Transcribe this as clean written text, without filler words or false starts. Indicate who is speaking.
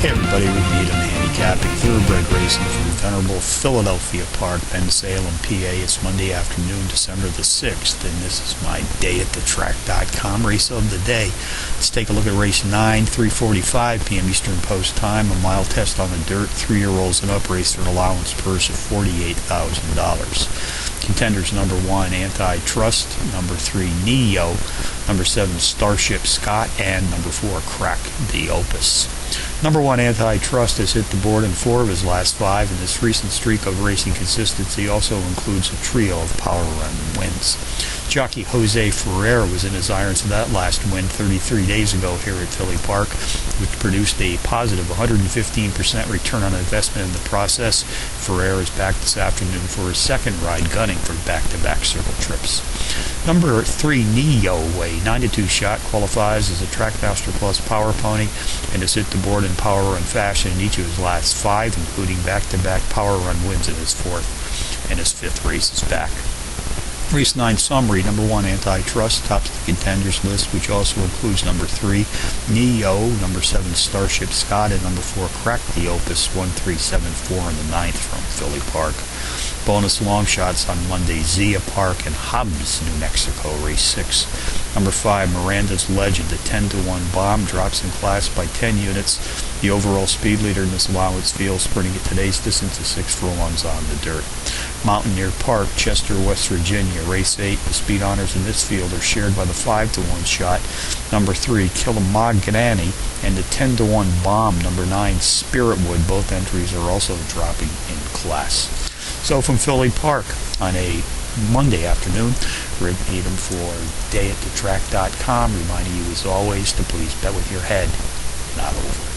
Speaker 1: Hey everybody, Rick Needham handicapping thoroughbred racing from Venerable Philadelphia Park, Bensalem, PA. It's Monday afternoon, December the 6th, and this is my DayAtTheTrack.com race of the day. Let's take a look at race 9, 3:45 p.m. Eastern Post Time, a mile test on the dirt, 3-year-olds and up race for an allowance purse of $48,000. Contenders: number 1, Antitrust, number 3, Neo, number 7, Starship Scott, and number 4, Crack the Opus. Number 1, Antitrust, has hit the board in 4 of his last 5, and this recent streak of racing consistency also includes a trio of power run wins. Jockey Jose Ferrer was in his irons in that last win 33 days ago here at Philly Park, which produced a positive 115% return on investment in the process. Ferrer is back this afternoon for his second ride, gunning for back-to-back circle trips. Number 3, Neo, a 9-2 shot, qualifies as a Trackmaster Plus power pony and has hit the board in power run fashion in each of his last 5, including back-to-back power run wins in his 4th, and his 5th race is back. Race 9 summary: number 1, Antitrust, tops the contenders list, which also includes number 3, Neo, number 7, Starship Scott, and number 4, Crack the Opus, 1374 in the 9th from Philly Park. Bonus long shots on Monday: Zia Park and Hobbs, New Mexico, race 6. Number 5, Miranda's Legend, a 10-1 bomb, drops in class by 10 units. The overall speed leader in this allowance field, sprinting at today's distance of 6 furlongs on the dirt. Mountaineer Park, Chester, West Virginia, race 8. The speed honors in this field are shared by the 5-1 shot, number 3, Kilamagnani, and the 10-1 bomb, number 9, Spiritwood. Both entries are also dropping in class. So from Philly Park on a Monday afternoon, Rick Needham for DayAtTheTrack.com, reminding you as always to please bet with your head, not over.